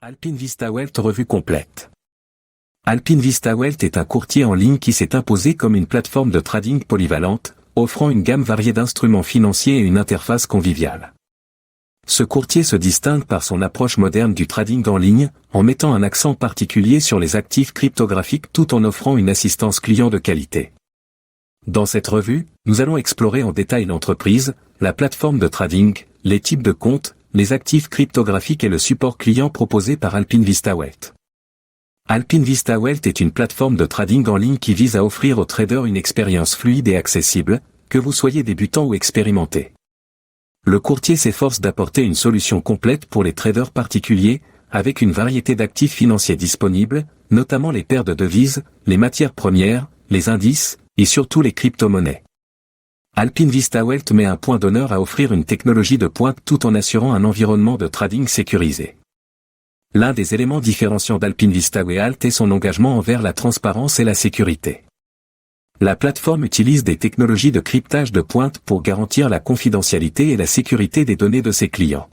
Alpine Vista Wealth revue complète. Alpine Vista Wealth est un courtier en ligne qui s'est imposé comme une plateforme de trading polyvalente, offrant une gamme variée d'instruments financiers et une interface conviviale. Ce courtier se distingue par son approche moderne du trading en ligne, en mettant un accent particulier sur les actifs cryptographiques tout en offrant une assistance client de qualité. Dans cette revue, nous allons explorer en détail l'entreprise, la plateforme de trading, les types de comptes, les actifs cryptographiques et le support client proposé par Alpine Vista Wealth. Alpine Vista Wealth est une plateforme de trading en ligne qui vise à offrir aux traders une expérience fluide et accessible, que vous soyez débutant ou expérimenté. Le courtier s'efforce d'apporter une solution complète pour les traders particuliers, avec une variété d'actifs financiers disponibles, notamment les paires de devises, les matières premières, les indices, et surtout les crypto-monnaies. Alpine Vista Wealth met un point d'honneur à offrir une technologie de pointe tout en assurant un environnement de trading sécurisé. L'un des éléments différenciants d'Alpine Vista Wealth est son engagement envers la transparence et la sécurité. La plateforme utilise des technologies de cryptage de pointe pour garantir la confidentialité et la sécurité des données de ses clients.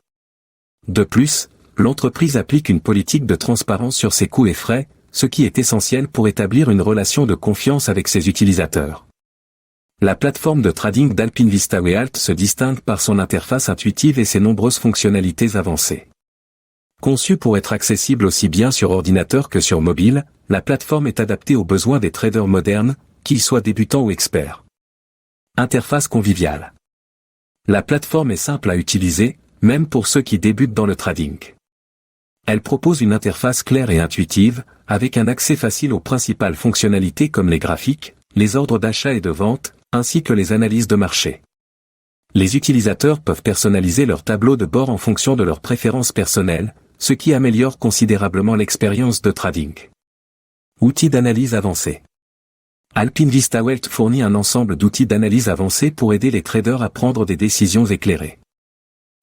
De plus, l'entreprise applique une politique de transparence sur ses coûts et frais, ce qui est essentiel pour établir une relation de confiance avec ses utilisateurs. La plateforme de trading d'Alpine Vista Wealth se distingue par son interface intuitive et ses nombreuses fonctionnalités avancées. Conçue pour être accessible aussi bien sur ordinateur que sur mobile, la plateforme est adaptée aux besoins des traders modernes, qu'ils soient débutants ou experts. Interface conviviale. La plateforme est simple à utiliser, même pour ceux qui débutent dans le trading. Elle propose une interface claire et intuitive, avec un accès facile aux principales fonctionnalités comme les graphiques, les ordres d'achat et de vente, ainsi que les analyses de marché. Les utilisateurs peuvent personnaliser leur tableau de bord en fonction de leurs préférences personnelles, ce qui améliore considérablement l'expérience de trading. Outils d'analyse avancés. Alpine Vista Wealth fournit un ensemble d'outils d'analyse avancés pour aider les traders à prendre des décisions éclairées.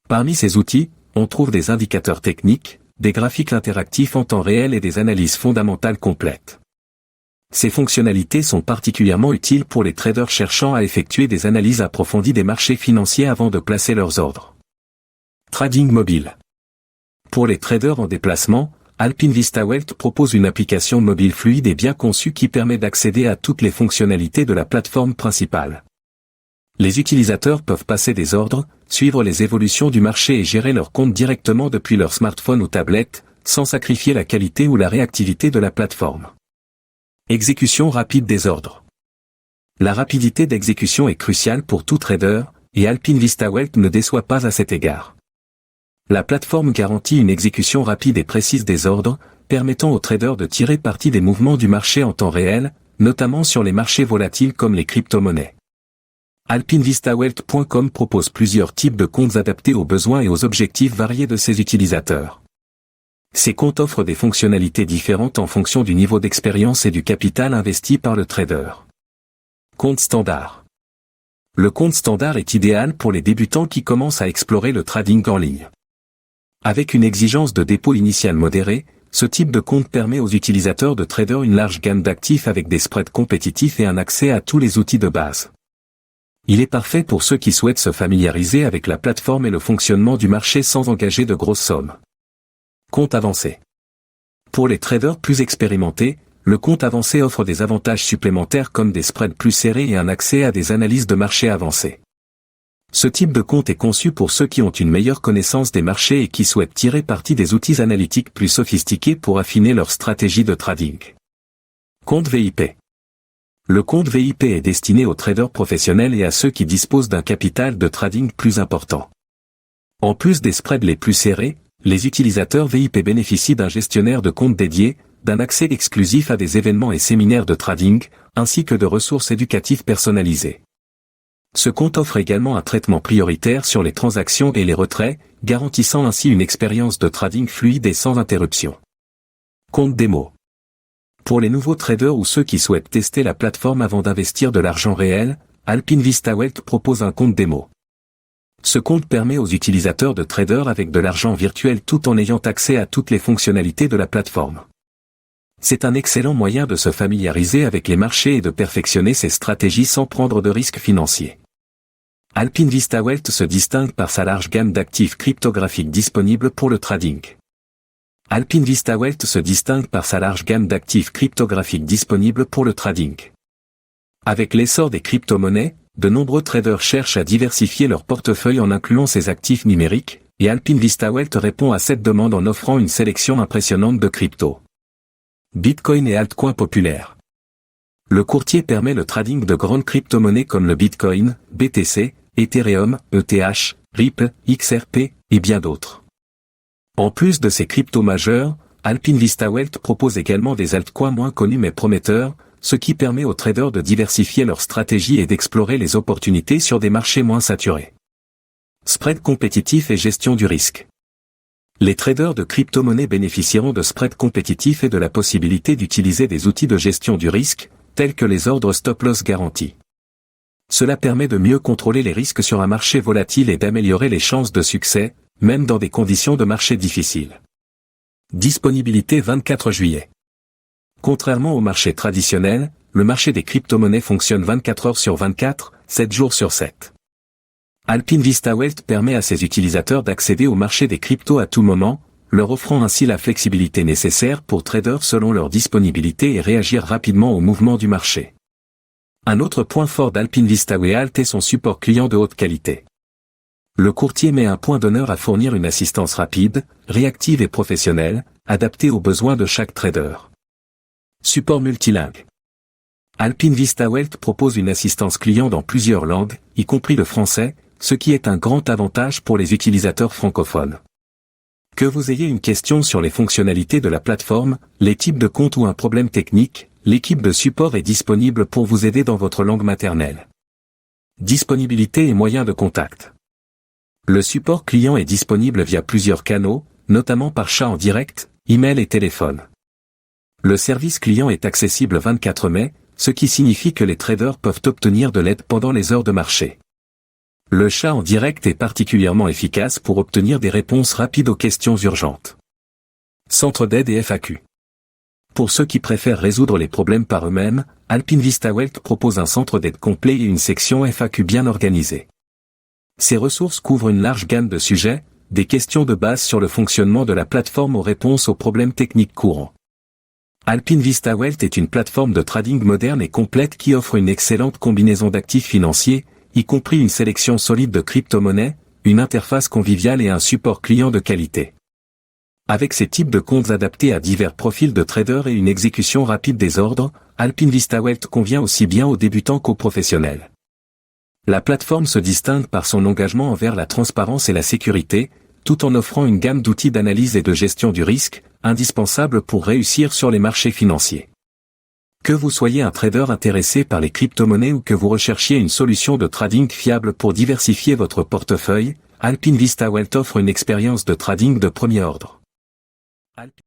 Parmi ces outils, on trouve des indicateurs techniques, des graphiques interactifs en temps réel et des analyses fondamentales complètes. Ces fonctionnalités sont particulièrement utiles pour les traders cherchant à effectuer des analyses approfondies des marchés financiers avant de placer leurs ordres. Trading mobile. Pour les traders en déplacement, Alpine Vista Wealth propose une application mobile fluide et bien conçue qui permet d'accéder à toutes les fonctionnalités de la plateforme principale. Les utilisateurs peuvent passer des ordres, suivre les évolutions du marché et gérer leur compte directement depuis leur smartphone ou tablette, sans sacrifier la qualité ou la réactivité de la plateforme. Exécution rapide des ordres. La rapidité d'exécution est cruciale pour tout trader, et Alpine Vista Wealth ne déçoit pas à cet égard. La plateforme garantit une exécution rapide et précise des ordres, permettant aux traders de tirer parti des mouvements du marché en temps réel, notamment sur les marchés volatiles comme les crypto-monnaies. AlpineVistaWealth.com propose plusieurs types de comptes adaptés aux besoins et aux objectifs variés de ses utilisateurs. Ces comptes offrent des fonctionnalités différentes en fonction du niveau d'expérience et du capital investi par le trader. Compte standard. Le compte standard est idéal pour les débutants qui commencent à explorer le trading en ligne. Avec une exigence de dépôt initial modérée, ce type de compte permet aux utilisateurs de trader une large gamme d'actifs avec des spreads compétitifs et un accès à tous les outils de base. Il est parfait pour ceux qui souhaitent se familiariser avec la plateforme et le fonctionnement du marché sans engager de grosses sommes. Compte avancé. Pour les traders plus expérimentés, le compte avancé offre des avantages supplémentaires comme des spreads plus serrés et un accès à des analyses de marché avancées. Ce type de compte est conçu pour ceux qui ont une meilleure connaissance des marchés et qui souhaitent tirer parti des outils analytiques plus sophistiqués pour affiner leur stratégie de trading. Compte VIP. Le compte VIP est destiné aux traders professionnels et à ceux qui disposent d'un capital de trading plus important. En plus des spreads les plus serrés, les utilisateurs VIP bénéficient d'un gestionnaire de compte dédié, d'un accès exclusif à des événements et séminaires de trading, ainsi que de ressources éducatives personnalisées. Ce compte offre également un traitement prioritaire sur les transactions et les retraits, garantissant ainsi une expérience de trading fluide et sans interruption. Compte démo. Pour les nouveaux traders ou ceux qui souhaitent tester la plateforme avant d'investir de l'argent réel, Alpine Vista Wealth propose un compte démo. Ce compte permet aux utilisateurs de traders avec de l'argent virtuel tout en ayant accès à toutes les fonctionnalités de la plateforme. C'est un excellent moyen de se familiariser avec les marchés et de perfectionner ses stratégies sans prendre de risques financiers. Alpine Vista Wealth se distingue par sa large gamme d'actifs cryptographiques disponibles pour le trading. Alpine Vista Wealth se distingue par sa large gamme d'actifs cryptographiques disponibles pour le trading. Avec l'essor des crypto-monnaies, de nombreux traders cherchent à diversifier leur portefeuille en incluant ces actifs numériques, et Alpine Vista Wealth répond à cette demande en offrant une sélection impressionnante de crypto. Bitcoin et altcoins populaires. Le courtier permet le trading de grandes crypto-monnaies comme le Bitcoin, BTC, Ethereum, ETH, Ripple, XRP, et bien d'autres. En plus de ces cryptos majeurs, Alpine Vista Wealth propose également des altcoins moins connus mais prometteurs, ce qui permet aux traders de diversifier leur stratégie et d'explorer les opportunités sur des marchés moins saturés. Spread compétitif et gestion du risque. Les traders de crypto-monnaies bénéficieront de spreads compétitifs et de la possibilité d'utiliser des outils de gestion du risque, tels que les ordres stop-loss garantis. Cela permet de mieux contrôler les risques sur un marché volatile et d'améliorer les chances de succès, même dans des conditions de marché difficiles. Disponibilité 24 juillet. Contrairement au marché traditionnel, le marché des crypto-monnaies fonctionne 24 heures sur 24, 7 jours sur 7. Alpine Vista Wealth permet à ses utilisateurs d'accéder au marché des cryptos à tout moment, leur offrant ainsi la flexibilité nécessaire pour traders selon leur disponibilité et réagir rapidement aux mouvements du marché. Un autre point fort d'Alpine Vista Wealth est son support client de haute qualité. Le courtier met un point d'honneur à fournir une assistance rapide, réactive et professionnelle, adaptée aux besoins de chaque trader. Support multilingue. Alpine Vista Wealth propose une assistance client dans plusieurs langues, y compris le français, ce qui est un grand avantage pour les utilisateurs francophones. Que vous ayez une question sur les fonctionnalités de la plateforme, les types de comptes ou un problème technique, l'équipe de support est disponible pour vous aider dans votre langue maternelle. Disponibilité et moyens de contact. Le support client est disponible via plusieurs canaux, notamment par chat en direct, email et téléphone. Le service client est accessible 24 mai, ce qui signifie que les traders peuvent obtenir de l'aide pendant les heures de marché. Le chat en direct est particulièrement efficace pour obtenir des réponses rapides aux questions urgentes. Centre d'aide et FAQ. Pour ceux qui préfèrent résoudre les problèmes par eux-mêmes, Alpine Vista Wealth propose un centre d'aide complet et une section FAQ bien organisée. Ces ressources couvrent une large gamme de sujets, des questions de base sur le fonctionnement de la plateforme aux réponses aux problèmes techniques courants. Alpine Vista Wealth est une plateforme de trading moderne et complète qui offre une excellente combinaison d'actifs financiers, y compris une sélection solide de crypto-monnaies, une interface conviviale et un support client de qualité. Avec ces types de comptes adaptés à divers profils de traders et une exécution rapide des ordres, Alpine Vista Wealth convient aussi bien aux débutants qu'aux professionnels. La plateforme se distingue par son engagement envers la transparence et la sécurité, tout en offrant une gamme d'outils d'analyse et de gestion du risque, indispensables pour réussir sur les marchés financiers. Que vous soyez un trader intéressé par les crypto-monnaies ou que vous recherchiez une solution de trading fiable pour diversifier votre portefeuille, Alpine Vista Wealth offre une expérience de trading de premier ordre.